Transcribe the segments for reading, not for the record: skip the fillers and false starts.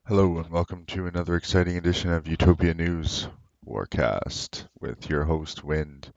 Hello and welcome to another exciting edition of Utopia News Warcast with your host Wind.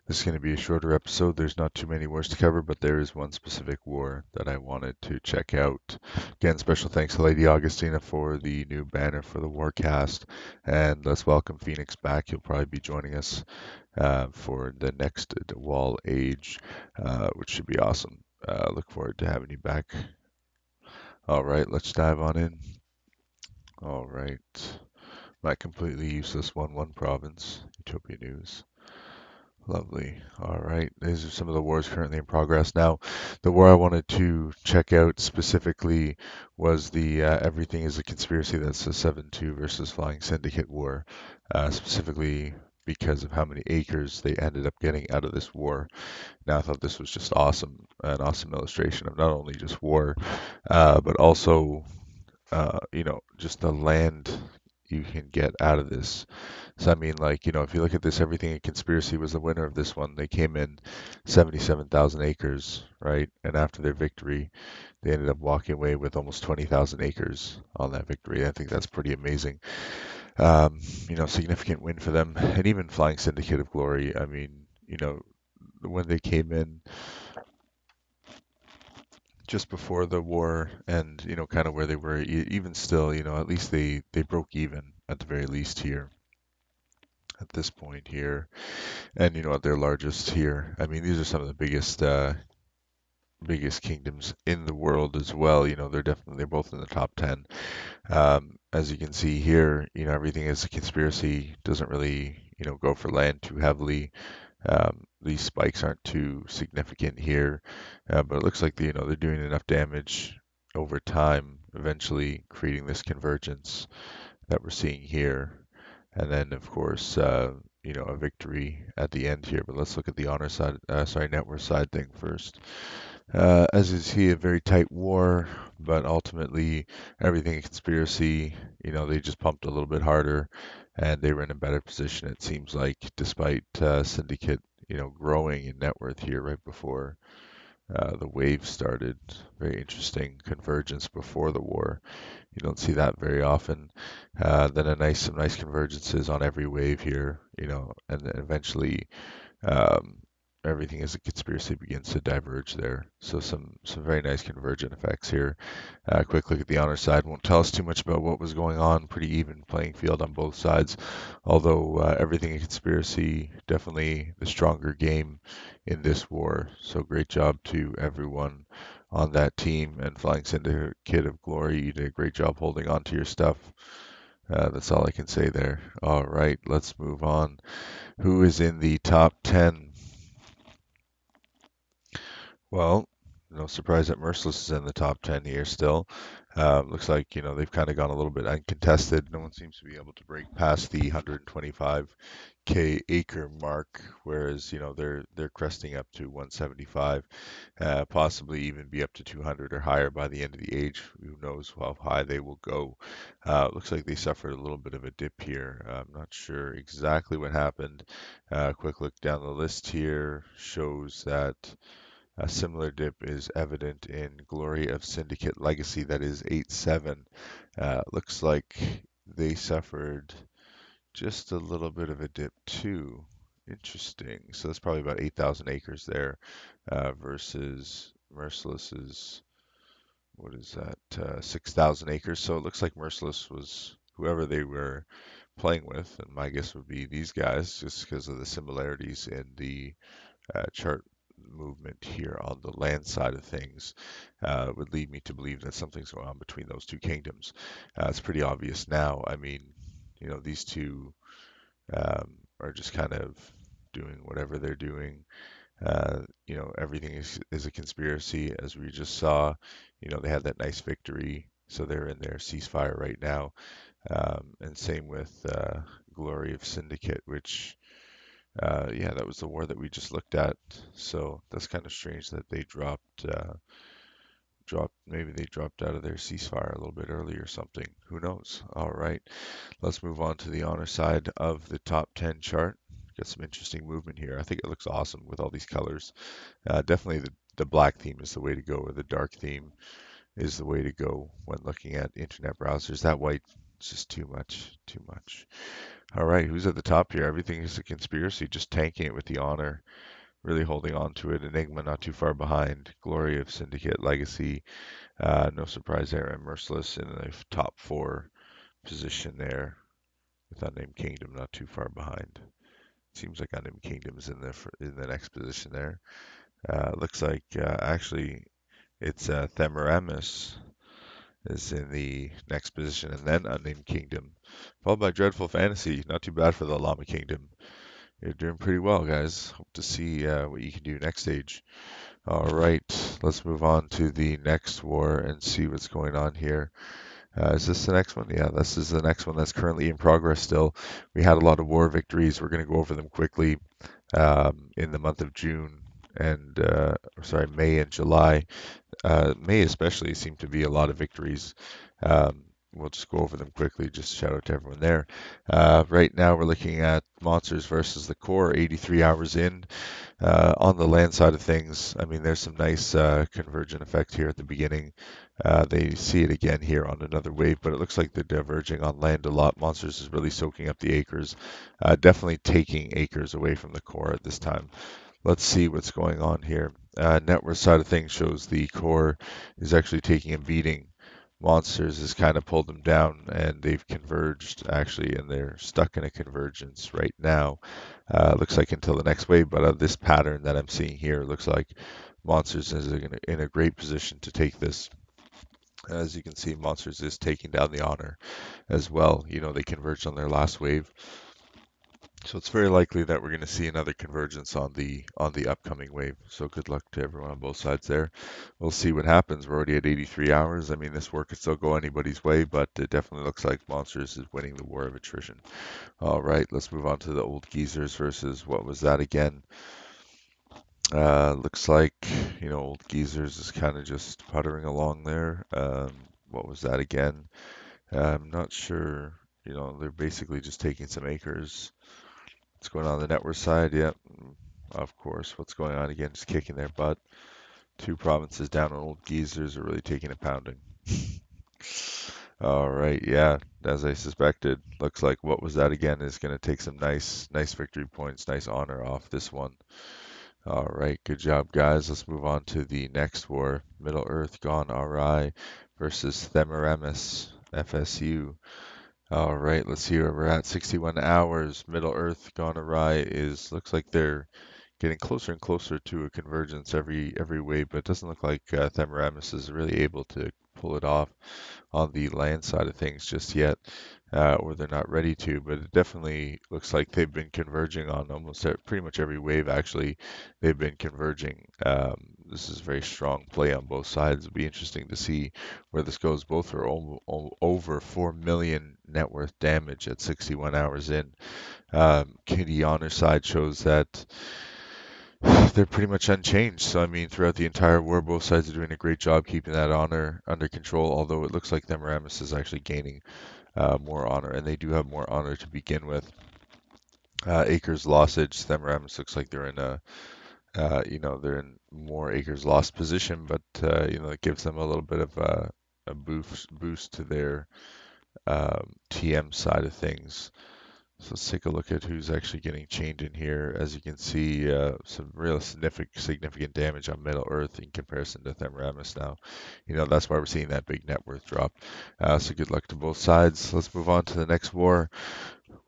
This is going to be a shorter episode. There's not too many wars to cover, but there is one specific war that I wanted to check out. Again, special thanks to Lady Augustina for the new banner for the Warcast, and let's welcome Phoenix back. He'll probably be joining us for the next Wall Age, which should be awesome. Look forward to having you back. All right, let's dive on in. All right. My completely useless 1-1 province. Utopia News. Lovely. All right. These are some of the wars currently in progress. Now, the war I wanted to check out specifically was the Everything is a Conspiracy. That's a 7-2 versus Flying Syndicate war, specifically because of how many acres they ended up getting out of this war. Now, I thought this was just awesome, an awesome illustration of not only just war, but also just the land you can get out of this. So I mean, like, if you look at this, Everything in Conspiracy was the winner of this one. They came in 77,000 acres, right? And after their victory, they ended up walking away with almost 20,000 acres on that victory. I think that's pretty amazing. Significant win for them. And even Flying Syndicate of Glory, I mean, when they came in just before the war and kind of where they were even still, at least they broke even at the very least here at this point here, and at their largest here. I mean, these are some of the biggest kingdoms in the world as well. They're both in the top 10. As you can see here, everything is a conspiracy, doesn't really go for land too heavily. These spikes aren't too significant here, but it looks like they're doing enough damage over time, eventually creating this convergence that we're seeing here. And then, of course, a victory at the end here. But let's look at the honor side, net worth side thing first. As you see, a very tight war, but ultimately everything in conspiracy, they just pumped a little bit harder, and they were in a better position. It seems like, despite Syndicate, growing in net worth here right before the wave started. Very interesting convergence before the war. You don't see that very often. Then some nice convergences on every wave here, and then eventually um, everything as a conspiracy begins to diverge there. So some very nice convergent effects here. Quick look at the honor side won't tell us too much about what was going on. Pretty even playing field on both sides, although everything in conspiracy definitely the stronger game in this war. So great job to everyone on that team, and Flying Syndicate of Glory, you did a great job holding on to your stuff. That's all I can say there. All right, let's move on. Who is in the top 10? Well, no surprise that Merciless is in the top 10 here still. Looks like, they've kind of gone a little bit uncontested. No one seems to be able to break past the 125K acre mark, whereas, they're cresting up to 175, possibly even be up to 200 or higher by the end of the age. Who knows how high they will go. Looks like they suffered a little bit of a dip here. I'm not sure exactly what happened. Quick look down the list here shows that a similar dip is evident in Glory of Syndicate Legacy, that is 8-7. Looks like they suffered just a little bit of a dip too. Interesting. So that's probably about 8,000 acres there versus Merciless's, what is that, 6,000 acres. So it looks like Merciless was whoever they were playing with, and my guess would be these guys just because of the similarities in the chart movement here on the land side of things would lead me to believe that something's going on between those two kingdoms. It's pretty obvious now. I mean, these two are just kind of doing whatever they're doing. Everything is a conspiracy, as we just saw. They had that nice victory, so they're in their ceasefire right now. And same with Glory of Syndicate, which yeah, that was the war that we just looked at. So that's kind of strange that they maybe they dropped out of their ceasefire a little bit early or something. Who knows? All right, let's move on to the honor side of the top 10 chart. Got some interesting movement here. I think it looks awesome with all these colors. Definitely the black theme is the way to go, or the dark theme. is the way to go when looking at internet browsers. That white is just too much, too much. All right, who's at the top here? Everything is a conspiracy, just tanking it with the honor, really holding on to it. Enigma not too far behind. Glory of Syndicate, Legacy, no surprise there. And Merciless in the top 4 position there, with Unnamed Kingdom not too far behind. Seems like Unnamed Kingdom is in the next position there. Looks like actually it's Themaramas is in the next position, and then Unnamed Kingdom, followed by Dreadful Fantasy. Not too bad for the Llama Kingdom. You're doing pretty well, guys. Hope to see what you can do next stage. All right, let's move on to the next war and see what's going on here. Is this the next one? Yeah, this is the next one that's currently in progress still. We had a lot of war victories. We're going to go over them quickly in the month of June and, sorry, May and July. May especially seemed to be a lot of victories. We'll just go over them quickly. Just shout out to everyone there. Right now we're looking at Monsters versus the Core, 83 hours in. On the land side of things, I mean, there's some nice convergent effect here at the beginning. They see it again here on another wave, but it looks like they're diverging on land a lot. Monsters is really soaking up the acres, definitely taking acres away from the core at this time. Let's see what's going on here. Net worth side of things shows the core is actually taking a beating. Monsters has kind of pulled them down, and they've converged actually, and they're stuck in a convergence right now. Looks like until the next wave, but this pattern that I'm seeing here looks like Monsters is in a great position to take this. As you can see, Monsters is taking down the honor as well. You know, they converged on their last wave. So it's very likely that we're going to see another convergence on the upcoming wave. So good luck to everyone on both sides there. We'll see what happens. We're already at 83 hours. I mean, this war could still go anybody's way, but it definitely looks like Monsters is winning the war of attrition. All right, let's move on to the Old Geeeeeezers versus what was that again? Looks like, you know, Old Geeeeeezers is kind of just puttering along there. What was that again? I'm not sure. You know, they're basically just taking some acres. What's going on the network side? Yep, of course. What's going on again? Just kicking their butt. 2 provinces down on Old Geeeeeezers are really taking a pounding. All right, yeah, as I suspected, looks like what was that again is going to take some nice victory points, nice honor off this one. All right, good job, guys. Let's move on to the next war. Middle Earth gone awry versus Themaramas, FSU. All right, let's see where we're at. 61 hours. Middle Earth gone awry is looks like they're getting closer and closer to a convergence every wave, but it doesn't look like Themaramas is really able to pull it off on the land side of things just yet, or they're not ready to. But it definitely looks like they've been converging on almost pretty much every wave. Actually, they've been converging. This is a very strong play on both sides. It'll be interesting to see where this goes. Both are over 4 million net worth damage at 61 hours in. Kitty Honor side shows that they're pretty much unchanged. So, I mean, throughout the entire war, both sides are doing a great job keeping that honor under control, although it looks like Themaramas is actually gaining more honor, and they do have more honor to begin with. Acres losage, Themaramas looks like they're in you know, they're in more acres lost position, but, you know, it gives them a little bit of a boost to their TM side of things. So let's take a look at who's actually getting chained in here. As you can see, some real significant damage on Middle Earth in comparison to Themaramas now. You know, that's why we're seeing that big net worth drop. So good luck to both sides. Let's move on to the next war.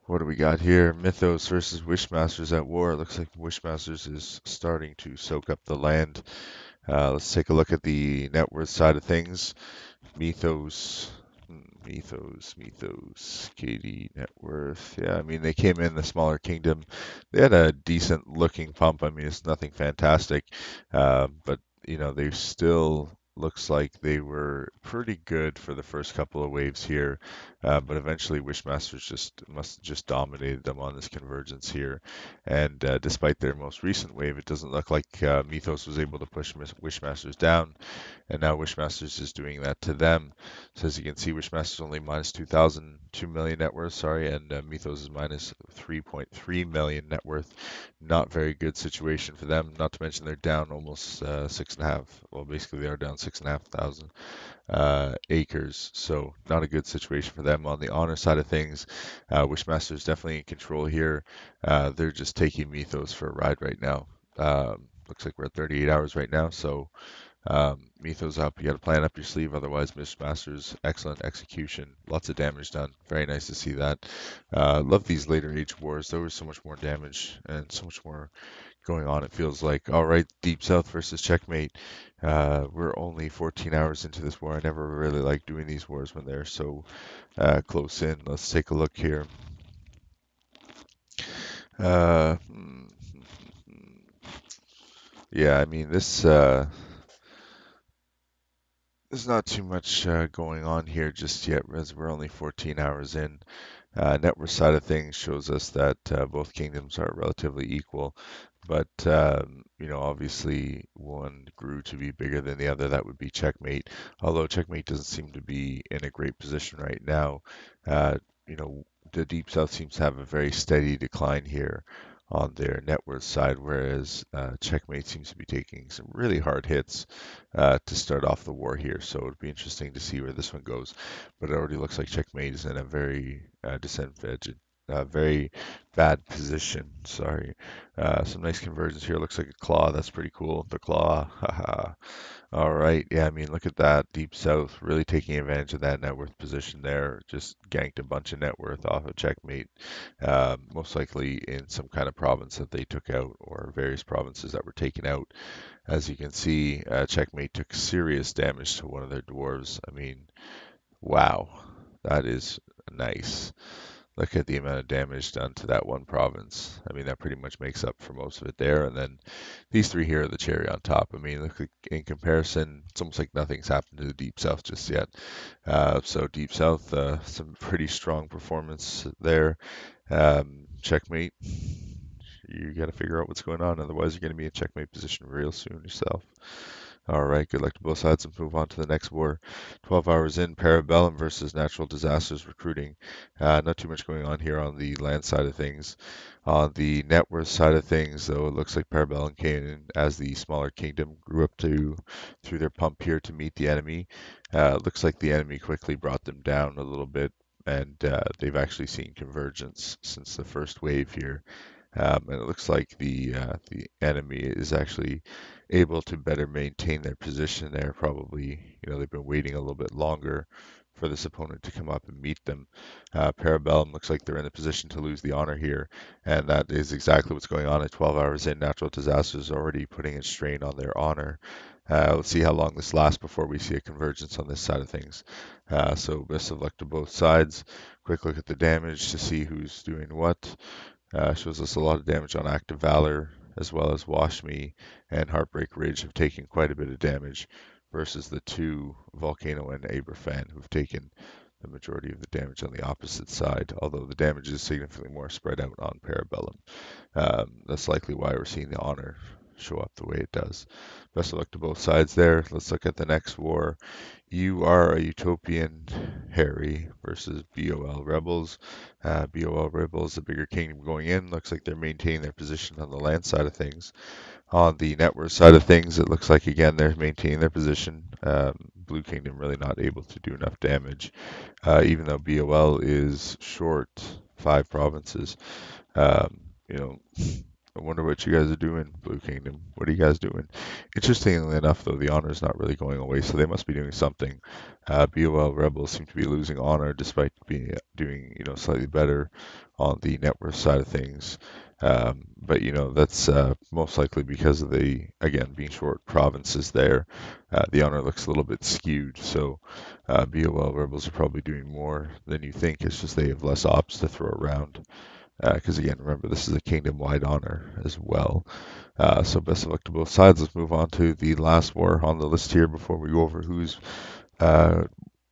What do we got here? Mythos versus Wishmasters at war. It looks like Wishmasters is starting to soak up the land. Let's take a look at the net worth side of things. Mythos, KD net worth. Yeah, I mean, they came in the smaller kingdom. They had a decent looking pump. I mean, it's nothing fantastic, but you know, they still looks like they were pretty good for the first couple of waves here, but eventually Wishmasters just dominated them on this convergence here, and despite their most recent wave, it doesn't look like Mythos was able to push Wishmasters down, and now Wishmasters is doing that to them. So as you can see, Wishmasters only minus 2 million net worth, sorry, and Mythos is minus 3.3 million net worth. Not very good situation for them. Not to mention they're down almost 6.5. Well, basically they are down 6,500 acres. So not a good situation for them on the honor side of things. Wishmasters definitely in control here. They're just taking Mythos for a ride right now. Looks like we're at 38 hours right now, so Mythos up. You got to plan up your sleeve, otherwise Wishmasters, excellent execution, lots of damage done. Very nice to see that. Love these later age wars. There was so much more damage and so much more going on. It feels like, all right, Deep South versus Checkmate. We're only 14 hours into this war. I never really like doing these wars when they're so close in. Let's take a look here. Uh, yeah, I mean there's not too much going on here just yet, as we're only 14 hours in. Network side of things shows us that both kingdoms are relatively equal, but obviously one grew to be bigger than the other. That would be Checkmate. Although Checkmate doesn't seem to be in a great position right now. Uh, you know, the Deep South seems to have a very steady decline here on their net worth side, whereas Checkmate seems to be taking some really hard hits to start off the war here. So it'd be interesting to see where this one goes. But it already looks like Checkmate is in a very disadvantaged, very bad position. Sorry. Some nice conversions here. Looks like a claw. That's pretty cool. The claw. Haha. All right. Yeah, I mean, look at that. Deep South really taking advantage of that net worth position there. Just ganked a bunch of net worth off of Checkmate. Most likely in some kind of province that they took out, or various provinces that were taken out. As you can see, Checkmate took serious damage to one of their dwarves. I mean, wow. That is nice. Look at the amount of damage done to that one province. I mean, that pretty much makes up for most of it there. And then these three here are the cherry on top. I mean, look, in comparison, it's almost like nothing's happened to the Deep South just yet. So Deep South, some pretty strong performance there. Checkmate. You got to figure out what's going on. Otherwise, you're going to be in checkmate position real soon yourself. All right, good luck to both sides. Let's move on to the next war. 12 hours in, PARABELLUM versus natural disasters recruiting. Not too much going on here on the land side of things. On the net worth side of things, though, it looks like PARABELLUM came in as the smaller kingdom, grew up through their pump here to meet the enemy. Looks like the enemy quickly brought them down a little bit, and they've actually seen convergence since the first wave here. And it looks like the enemy is actually able to better maintain their position there. Probably, they've been waiting a little bit longer for this opponent to come up and meet them. PARABELLUM looks like they're in a position to lose the honor here, and that is exactly what's going on at 12 hours in. Natural disasters already putting a strain on their honor. Let's see how long this lasts before we see a convergence on this side of things. So best of luck to both sides. Quick look at the damage to see who's doing what. Shows us a lot of damage on Active Valor, as well as Wash Me and Heartbreak Ridge have taken quite a bit of damage versus the two, Volcano and Aberfan, who've taken the majority of the damage on the opposite side, although the damage is significantly more spread out on PARABELLUM. That's likely why we're seeing the honor show up the way it does. Best of luck to both sides there. Let's look at the next war. You are a Utopian Harry versus BOL Rebels. BOL Rebels, the bigger kingdom going in. Looks like they're maintaining their position on the land side of things. On the network side of things, it looks like, again, they're maintaining their position. Blue Kingdom really not able to do enough damage, even though BOL is short 5 provinces. Um, you know, I wonder what you guys are doing, Blue Kingdom. What are you guys doing? Interestingly enough, though, the honor is not really going away, so they must be doing something. BOL Rebels seem to be losing honor despite being doing slightly better on the net worth side of things. But that's most likely because of the again being short provinces there. The honor looks a little bit skewed, so BOL Rebels are probably doing more than you think. It's just they have less ops to throw around. Because again, remember, this is a kingdom-wide honor as well. So best of luck to both sides. Let's move on to the last war on the list here before we go over whose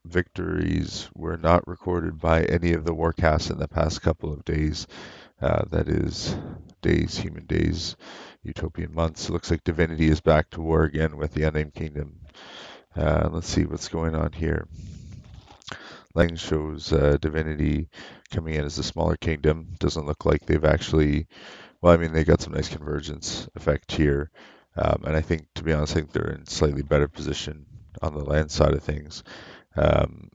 victories were not recorded by any of the Warcasts in the past couple of days. That is days, human days, utopian months. It looks like Divinity is back to war again with the Unnamed Kingdom. Let's see what's going on here. Lang shows Divinity coming in as a smaller kingdom. Doesn't look like they've actually, well, I mean, they got some nice convergence effect here. And I think, to be honest, I think they're in slightly better position on the land side of things. Um,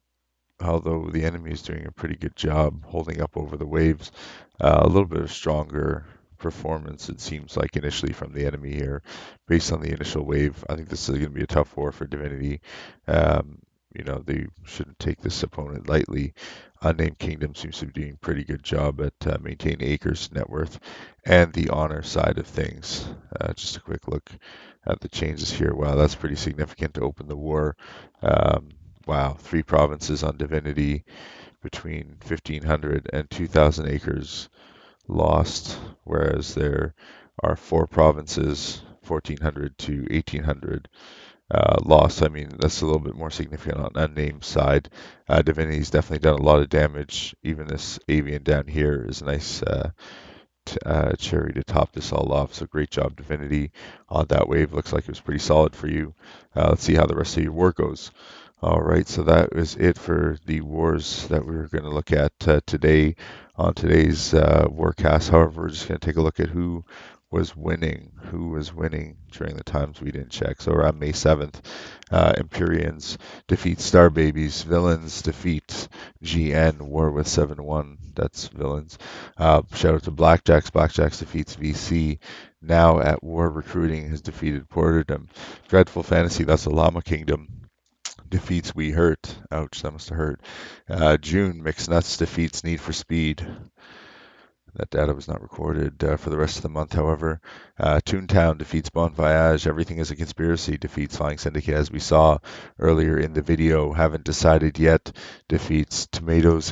Although the enemy is doing a pretty good job holding up over the waves. A little bit of stronger performance, it seems like, initially from the enemy here, based on the initial wave. I think this is going to be a tough war for Divinity. Um, they shouldn't take this opponent lightly. Unnamed Kingdom seems to be doing a pretty good job at maintaining acres, net worth, and the honor side of things. Just a quick look at the changes here. Wow, that's pretty significant to open the war. Um, Wow, 3 provinces on Divinity between 1,500 and 2,000 acres lost, whereas there are 4 provinces, 1,400 to 1,800 lost. I mean, that's a little bit more significant on unnamed side. Divinity's definitely done a lot of damage. Even this avian down here is a nice cherry to top this all off. So great job, Divinity, on that wave. Looks like it was pretty solid for you. Let's see how the rest of your war goes. All right, so that was it for the wars that we were going to look at today on today's Warcast. However, we're just going to take a look at who was winning during the times we didn't check. So around May 7th, Empyreans defeat Star Babies, Villains defeat GN, War with 7-1. That's Villains. Shout out to Blackjacks. Blackjacks defeats VC. Now at War Recruiting has defeated Porterdom. Dreadful Fantasy, that's the Llama Kingdom, defeats We Hurt. Ouch, that must have hurt. June, Mixed Nuts defeats Need for Speed. That data was not recorded for the rest of the month, however. Toontown defeats Bon Voyage. Everything is a Conspiracy defeats Flying Syndicate, as we saw earlier in the video. Haven't decided yet defeats Tomatoes.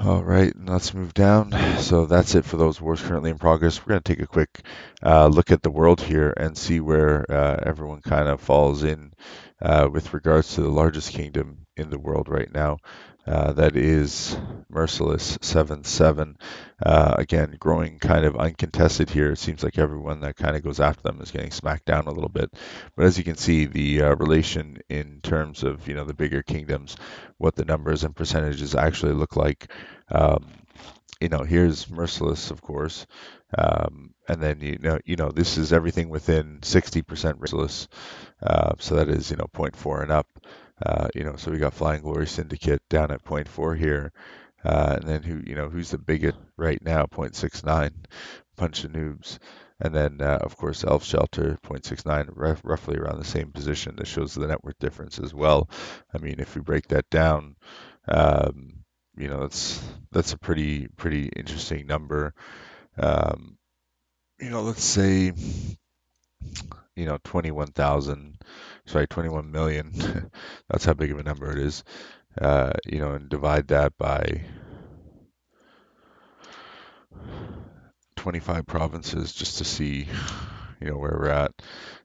All right, let's move down. So that's it for those wars currently in progress. We're going to take a quick look at the world here and see where everyone kind of falls in with regards to the largest kingdom in the world right now. That is Merciless 7-7. Again, growing kind of uncontested here. It seems like everyone that kind of goes after them is getting smacked down a little bit. But as you can see, the relation in terms of the bigger kingdoms, what the numbers and percentages actually look like. Um, here's Merciless, of course, and then this is everything within 60% Merciless. So that is 0.4 and up. So we got Flying Glory Syndicate down at 0.4 here. And then who's the biggest right now? 0.69, bunch of noobs. And then of course Elf Shelter 0.69, roughly around the same position. That shows the net worth difference as well. I mean, if we break that down, um, that's a pretty interesting number. Um, let's say 21 million. That's how big of a number it is. And divide that by 25 provinces just to see, where we're at.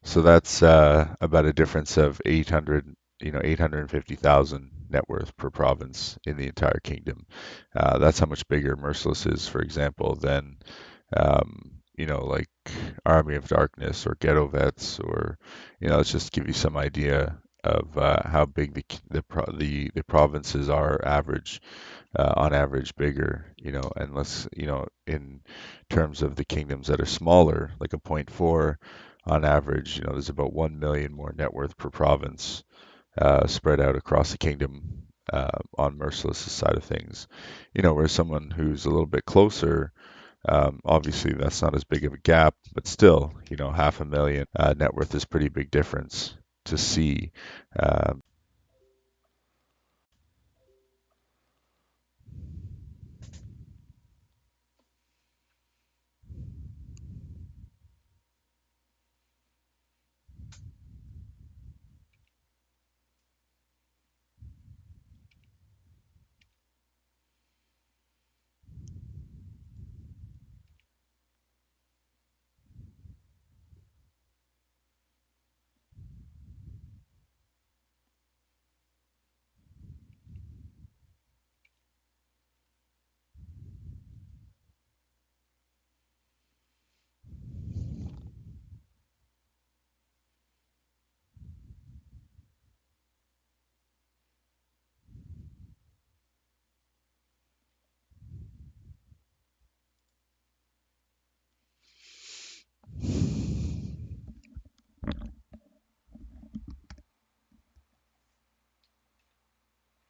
So that's about a difference of 850,000 net worth per province in the entire kingdom. That's how much bigger Merciless is, for example, than like Army of Darkness or Ghetto Vets, or let's just give you some idea of how big the provinces are on average bigger, and less, in terms of the kingdoms that are smaller, like a point 0.4 on average, there's about 1 million more net worth per province spread out across the kingdom on Merciless side of things. Whereas someone who's a little bit closer, obviously that's not as big of a gap, but still, 500,000 net worth is pretty big difference to see.